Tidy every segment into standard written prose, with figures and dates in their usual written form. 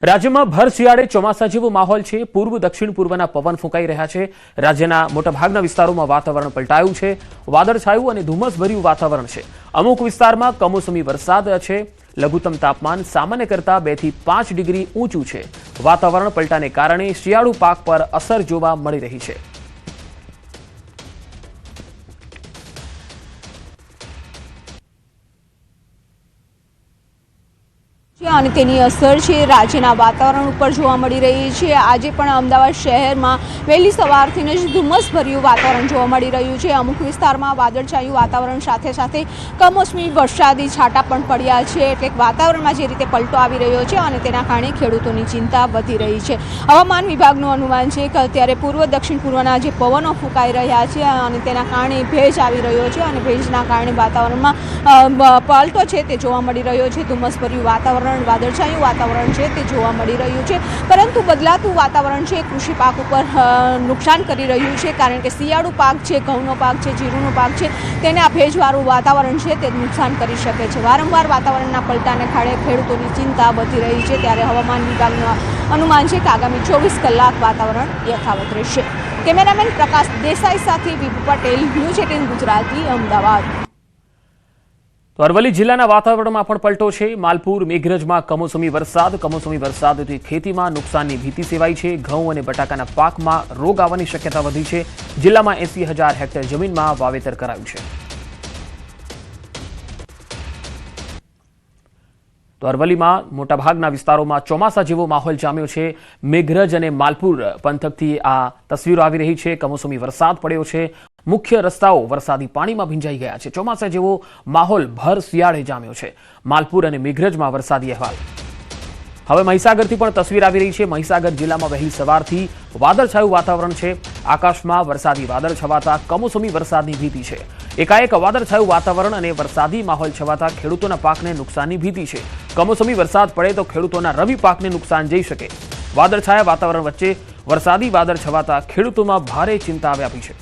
રાજ્યમાં ભર શિયાળે ચોમાસા જેવો માહોલ છે। પૂર્વ દક્ષિણ પૂર્વના પવન ફૂંકાઈ રહ્યા છે। રાજ્યના મોટાભાગના વિસ્તારોમાં વાતાવરણ પલટાયું છે। વાદળછાયું અને ધુમ્મસભર્યું વાતાવરણ છે। અમુક વિસ્તારમાં કમોસમી વરસાદ છે। લઘુત્તમ તાપમાન સામાન્ય કરતા 2 થી 5 ડિગ્રી ઊંચું છે। વાતાવરણ પલટાને કારણે શિયાળુ પાક પર અસર જોવા મળી રહી છે। અને તેની અસર છે રાજ્યના વાતાવરણ ઉપર જોવા મળી રહી છે। આજે પણ અમદાવાદ શહેરમાં વહેલી સવારથી જ ધુમ્મસભર્યું વાતાવરણ જોવા મળી રહ્યું છે। અમુક વિસ્તારમાં વાદળછાયું વાતાવરણ સાથે સાથે કમોસમી વરસાદી છાંટા પણ પડ્યા છે। એટલે વાતાવરણમાં જે રીતે પલટો આવી રહ્યો છે અને તેના કારણે ખેડૂતોની ચિંતા વધી રહી છે। હવામાન વિભાગનું અનુમાન છે કે અત્યારે પૂર્વ દક્ષિણ પૂર્વના જે પવનો ફૂંકાઈ રહ્યા છે અને તેના કારણે ભેજ આવી રહ્યો છે અને ભેજના કારણે વાતાવરણમાં પલટો છે તે જોવા મળી રહ્યો છે। ધુમ્મસભર્યું વાતાવરણ વાદળછાયું વાતાવરણ છે તે જોવા મળી રહ્યું છે। પરંતુ બદલાતું વાતાવરણ છે કૃષિ પાક ઉપર નુકસાન કરી રહ્યું છે, કારણ કે શિયાળુ પાક છે, ઘઉંનો પાક છે, જીરુંનો પાક છે, તેને આ ભેજવાળું વાતાવરણ છે તે નુકસાન કરી શકે છે। વારંવાર વાતાવરણના પલટાને કારણે ખેડૂતોની ચિંતા વધી રહી છે। ત્યારે હવામાન વિભાગનું અનુમાન છે કે આગામી 24 કલાક વાતાવરણ યથાવત રહેશે। કેમેરામેન પ્રકાશ દેસાઈ સાથે વિભુ પટેલ, ન્યૂઝ 18 ગુજરાતી, અમદાવાદ। તો અરવલ્લી જિલ્લાના વાતાવરણમાં પણ પલટો છે। માલપુર મેઘરજમાં કમોસમી વરસાદથી ખેતીમાં નુકસાનની ભીતિ સેવાઈ છે। ઘઉં અને બટાકાના પાકમાં રોગ આવવાની શક્યતા વધી છે। જિલ્લામાં 80,000 હેક્ટર જમીનમાં વાવેતર કરાયું છે। તો અરવલ્લીમાં મોટાભાગના વિસ્તારોમાં ચોમાસા જેવો માહોલ જામ્યો છે। મેઘરજ અને માલપુર પંથકથી આ તસવીરો આવી રહી છે। કમોસમી વરસાદ પડ્યો છે। મુખ્ય રસ્તાઓ વરસાદી પાણીમાં ભીંજાઈ ગયા છે। ચોમાસા જેવો માહોલ ભર શિયાળે જામ્યો છે। માલપુર અને મેઘરજમાં વરસાદી અહેવાલ। હવે મહીસાગરથી પણ તસવીર આવી રહી છે। મહીસાગર જિલ્લામાં વહેલી સવારથી વાદળછાયું વાતાવરણ છે। આકાશમાં વરસાદી વાદળ છવાતા કમોસમી વરસાદની ભીતિ છે। એકાએક વાદળછાયું વાતાવરણ અને વરસાદી માહોલ છવાતા ખેડૂતોના પાકને નુકસાનની ભીતિ છે। કમોસમી વરસાદ પડે તો ખેડૂતોના રવિ પાકને નુકસાન જઈ શકે। વાદળછાયા વાતાવરણ વચ્ચે વરસાદી વાદળ છવાતા ખેડૂતોમાં ભારે ચિંતા વ્યાપી છે।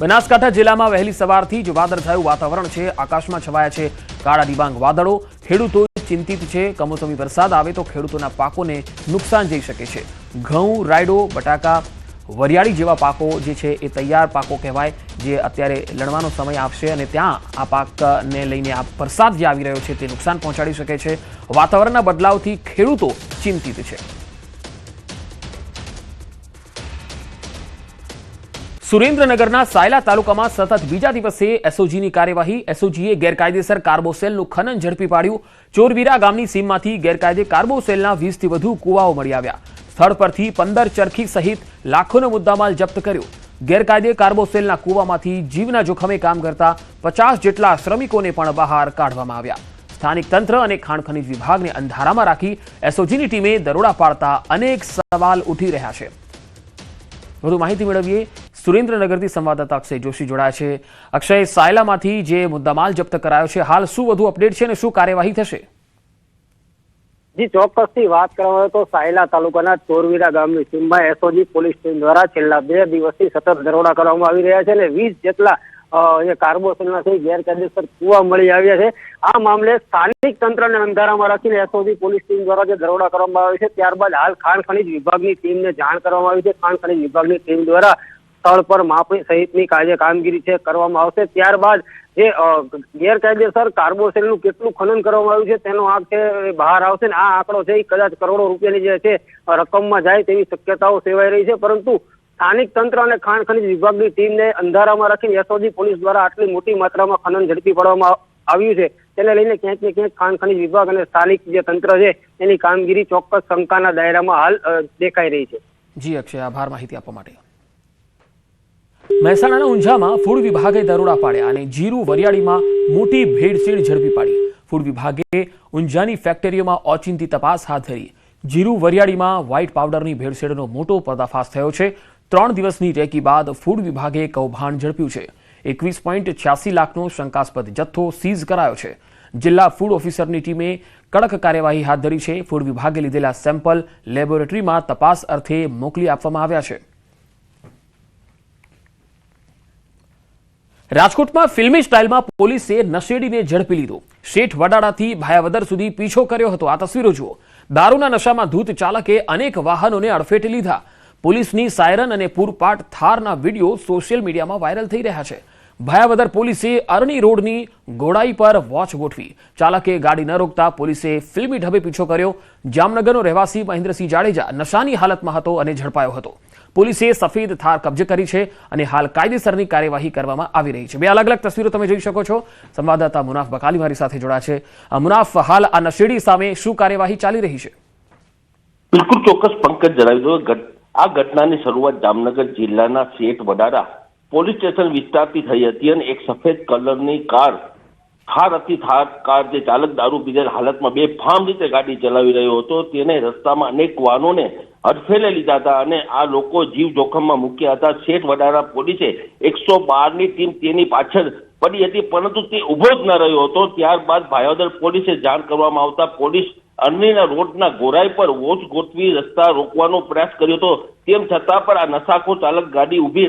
બનાસકાંઠા જિલ્લામાં વહેલી સવારથી જ વાદળછાયું વાતાવરણ છે। આકાશમાં છવાયા છે કાળા ડિબાંગ વાદળો। ખેડૂતો ચિંતિત છે। કમોસમી વરસાદ આવે તો ખેડૂતોના પાકોને નુકસાન જઈ શકે છે। ઘઉં, રાયડો, બટાકા, વરિયાળી જેવા પાકો જે છે એ તૈયાર પાકો કહેવાય, જે અત્યારે લણવાનો સમય આવશે અને ત્યાં આ પાકને લઈને આ વરસાદ જે આવી રહ્યો છે તે નુકસાન પહોંચાડી શકે છે। વાતાવરણના બદલાવથી ખેડૂતો ચિંતિત છે। સુરેન્દ્રનગરના સાયલા તાલુકામાં સતત બીજા દિવસે એસઓજીની કાર્યવાહી। એસઓજીએ ગેરકાયદેસર કાર્બોસેલનું ખનન ઝડપી પાડ્યું। ચોરવીરા ગામની સીમમાંથી ગેરકાયદે કાર્બોસેલના 20 થી વધુ કુવાઓ મળી આવ્યા। સ્થળ પરથી 15 ચરખી સહિત લાખોનો મુદ્દામાલ જપ્ત કર્યો। ગેરકાયદે કાર્બોસેલના કુવામાંથી જીવના જોખમે કામ કરતા 50 જેટલા શ્રમિકોને પણ બહાર કાઢવામાં આવ્યા। સ્થાનિક તંત્ર અને ખાણ ખનીજ વિભાગને અંધારામાં રાખી એસઓજીની ટીમે દરોડા પાડતા અનેક સવાલ ઉઠી રહ્યા છે। વધુ માહિતી મેળવીએ। સુરેન્દ્રનગરથી સંવાદદાતા અક્ષય જોશી જોડાયા છે। અક્ષય, સાયલામાંથી જે મુદ્દામાલ જપ્ત કરાયો છે, હાલ શું વધુ અપડેટ છે અને શું કાર્યવાહી થશે? જી, ચોક્કસથી વાત કરવામાં આવે તો સાયલા તાલુકાના ચોરવીરા ગામની સીમમાં એસઓજી પોલીસ ટીમ દ્વારા છેલ્લા 2 દિવસથી સતત દરોડા કરવામાં આવી રહ્યા છે અને 20 જેટલા કાર્બોસેલના ગેરકાયદેસર કુવા મળી આવ્યા છે। આ મામલે સ્થાનિક તંત્રને અંધારામાં રાખીને એસઓજી પોલીસ ટીમ દ્વારા જે દરોડા કરવામાં આવ્યા છે, ત્યારબાદ હાલ ખાણ ખનીજ વિભાગની ટીમને જાણ કરવામાં આવી છે। ખાણ ખનીજ વિભાગની ટીમ દ્વારા સ્થળ પર માપણી સહિતની કામગીરી છે કરવામાં આવશે। ત્યારબાદ જે ગેરકાયદેસર કાર્બોસેલનું કેટલું ખનન કરવામાં આવ્યું છે તેનો આંક છે બહાર આવશે ને આ આંકડો છે કદાચ કરોડો રૂપિયાની જે છે રકમમાં જાય તેવી શક્યતાઓ સેવાઈ રહી છે। પરંતુ સ્થાનિક તંત્ર અને ખાણ ખનીજ વિભાગની ટીમને અંધારામાં રાખીને એસઓજી પોલીસ દ્વારા આટલી મોટી માત્રામાં ખનન ઝડપી પાડવામાં આવ્યું છે, તેને લઈને ક્યાંક ને ક્યાંક ખાણ ખનીજ વિભાગ અને સ્થાનિક જે તંત્ર છે એની કામગીરી ચોક્કસ શંકાના દાયરામાં હાલ દેખાઈ રહી છે। જી અક્ષય, આભાર માહિતી આપવા માટે। મહેસાણાના ઊંઝામાં ફૂડ વિભાગે દરોડા પાડ્યા અને જીરું વરિયાળીમાં મોટી ભેળસેળ ઝડપી પાડી। ફૂડ વિભાગે ઊંઝાની ફેક્ટરીઓમાં ઓચિંતી તપાસ હાથ ધરી। જીરું વરિયાળીમાં વ્હાઇટ પાવડરની ભેળસેળનો મોટો પર્દાફાશ થયો છે। 3 દિવસની રેકી બાદ ફૂડ વિભાગે કૌભાંડ ઝડપ્યું છે। 21.86 લાખનો શંકાસ્પદ જથ્થો સીઝ કરાયો છે। જિલ્લા ફૂડ ઓફિસરની ટીમે કડક કાર્યવાહી હાથ ધરી છે। ફૂડ વિભાગે લીધેલા સેમ્પલ લેબોરેટરીમાં તપાસ અર્થે મોકલી આપવામાં આવ્યા છે। રાજકોટમાં ફિલ્મી સ્ટાઇલમાં પોલીસે નશેડીને ઝડપી લીધો. શેઠ વડાળાથી ભાયાવદર સુધી પીછો કર્યો હતો. આ તસવીરો જુઓ. દારૂના નશામાં ધૂત ચાલકે અનેક વાહનોને અડફેટે લીધા. પોલીસની સાયરન અને પૂરપાટ થારના વિડીયો સોશિયલ મીડિયામાં વાયરલ થઈ રહ્યા છે. ભાયાવદર પોલીસે અરણી રોડની ગોળાઈ પર વોચ ગોઠવી. ચાલકે ગાડી ન રોકતા પોલીસે ફિલ્મી ઢબે પીછો કર્યો. જામનગરનો રહેવાસી મહેન્દ્રસિંહ જાડેજા નશાની હાલતમાં હતો અને ઝડપાયો હતો. પોલીસે સફેદ થાર કબજે કરી છે અને હાલ કાયદેસરની કાર્યવાહી કરવામાં આવી રહી છે. બે અલગ અલગ તસવીરો તમે જોઈ શકો છો. સંવાદદાતા મુનાફ બકાલી મારી સાથે જોડાયા છે. મુનાફ, હાલ આ નશેડી સામે શું કાર્યવાહી ચાલી રહી છે? બિલકુલ ચોક્કસ પંકજ જણાવી દો. આ ઘટનાની શરૂઆત જામનગર જિલ્લાના શેઠ વડાળા પોલીસ સ્ટેશન વિસ્તારથી થઈ હતી અને એક સફેદ કલરની કાર થાર હતી. થાર કાર જે ચાલક દારૂ પીધેલ હાલતમાં બેફામ રીતે ગાડી ચલાવી રહ્યો હતો. તેને રસ્તામાં અનેક વાહનોને હડફેલે લીધા હતા અને આ લોકો જીવ જોખમમાં મૂક્યા હતા. શેઠ વડાળા પોલીસે 112ની ટીમ તેની પાછળ પડી હતી, પરંતુ તે ઉભો જ ન રહ્યો હતો. ત્યારબાદ ભાયાવદર પોલીસે જાણ કરવામાં આવતા પોલીસ અરણીના રોડના ગોરાઈ પર વોચ ગોઠવી રસ્તા રોકવાનો પ્રયાસ કર્યો હતો. તેમ છતાં પણ આ નશાખોર ચાલક ગાડી ઊભી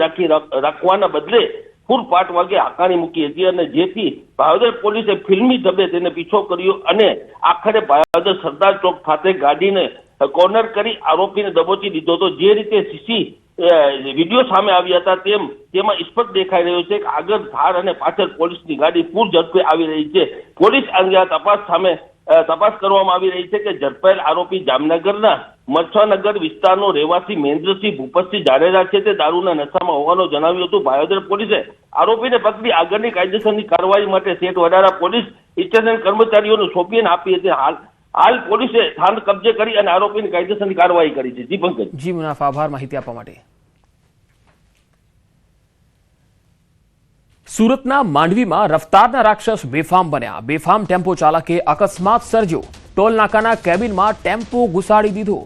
રાખવાના બદલે પૂરપાટ વાગે હાંકાણી મૂકી હતી અને જેથી ભાયાવદર પોલીસે ફિલ્મી ઢબે તેને પીછો કર્યો અને આખરે ભાયાવદર સરદાર ચોક ખાતે ગાડીને કોર્નર કરી આરોપીને દબોચી દીધો હતો. જે રીતે સીસી વિડીયો સામે આવ્યા હતા તેમાં સ્પષ્ટ દેખાઈ રહ્યો છે કે આગળ થાર અને પાછળ પોલીસની ગાડી પૂર ઝડપે આવી રહી છે. પોલીસ અંગે તપાસ કરવામાં આવી રહી છે કે ઝડપાયેલ આરોપી જામનગરના મચ્છાનગર વિસ્તારનો રહેવાસી મહેન્દ્રસિંહ ભૂપતસિંહ જાડેજા છે. તે દારૂના નશામાં હોવાનું જણાવ્યું હતું. ભાયાવદર પોલીસે આરોપીને પકડી આગળની કાયદેસરની કાર્યવાહી માટે શેઠ વડાળા પોલીસ સ્ટેશન કર્મચારીઓને સોંપીને આપી હતી. હાલ પોલીસે સ્થાન કબજે કરી અને આરોપીની કાયદેસરની કાર્યવાહી કરી છે. જી પંકજ. જી મુનાફ, આભાર માહિતી આપવા માટે. સુરતના માંડવીમાં રફતારના રાક્ષસ બેફામ બન્યા. બેફામ ટેમ્પો ચાલકે અકસ્માત સર્જ્યો. ટોલ નાકાના કેબિનમાં ટેમ્પો ઘુસાડી દીધો.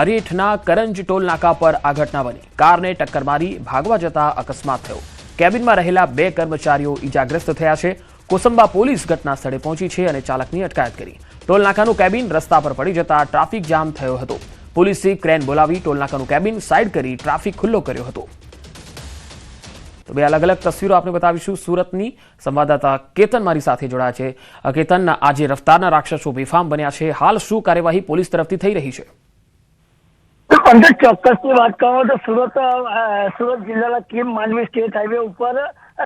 અરેઠના કરંજ ટોલ નાકા પર આ ઘટના બની. કારને ટક્કર મારી ભાગવા જતા અકસ્માત થયો. કેબિનમાં રહેલા 2 કર્મચારીઓ ઈજાગ્રસ્ત થયા છે. કોસંબા પોલીસ ઘટના સ્થળે પહોંચી છે અને ચાલકની અટકાયત કરી. ટોલ નાકાનું કેબિન રસ્તા પર પડી જતા ટ્રાફિક જામ થયો હતો. પોલીસે ક્રેન બોલાવી ટોલ નાકાનું કેબિન સાઈડ કરી ટ્રાફિક ખુલ્લો કર્યો હતો. તો બે અલગ અલગ તસવીરો આપણે બતાવીશું. સુરતની સંવાદદાતા કેતન મારી સાથે જોડાયા છે. કેતન, આજે રફતારના રાક્ષસો બેફામ બન્યા છે. હાલ શું કાર્યવાહી પોલીસ તરફથી થઈ રહી છે? ચોક્કસની વાત કરો તો સુરત જિલ્લાના કીમ માંડવી સ્ટેટ હાઈવે ઉપર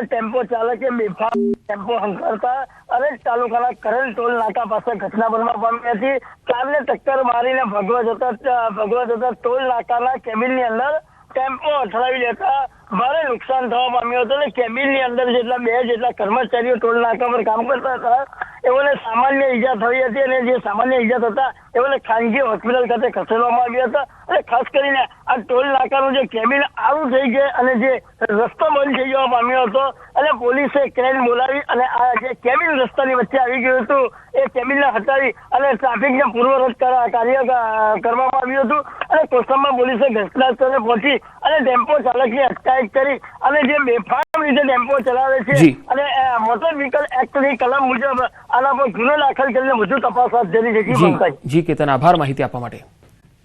ટેમ્પો ચાલકે બેફામ ટેમ્પો હંકારતા અરેઠ તાલુકાના કરંજ ટોલ નાકા પાસે ઘટના બનવા પામી હતી. કારને ટક્કર મારીને ભગવા જતા ટોલ નાકાના કેબિનની અંદર ટેમ્પો અથડાવી લેતા ભારે નુકસાન થવા પામ્યું હતું અને કેબિનની અંદર 2 જેટલા કર્મચારીઓ ટોલ નાકા પર કામ કરતા હતા એઓને સામાન્ય ઈજા થઈ હતી અને જે સામાન્ય ઈજા થતા એઓને ખાનગી હોસ્પિટલ ખાતે ખસેડવામાં આવ્યા હતા. અને ખાસ કરીને આ ટોલ નાકાનું જે કેબિન આડું થઈ ગયું અને જે રસ્તો બંધ થઈ જવા પામ્યો હતો અને પોલીસે ક્રેન બોલાવી અને આ જે કેબિન રસ્તાની વચ્ચે આવી ગયું હતું એ કેબિનને હટાવી અને ટ્રાફિકને પૂર્વરત કાર્ય કરવામાં આવ્યું હતું. અને કોસંબા પોલીસે ઘટના સ્થળે પહોંચી અને ટેમ્પો ચાલકની અટકાયત કરી અને જે બેફામ રીતે ટેમ્પો ચલાવે છે અને મોટર વ્હીકલ એક્ટની કલમ મુજબ આના પર ગુનો દાખલ કરીને વધુ તપાસ હાથ ધરી છે. જી કેતન, આભાર માહિતી આપવા માટે.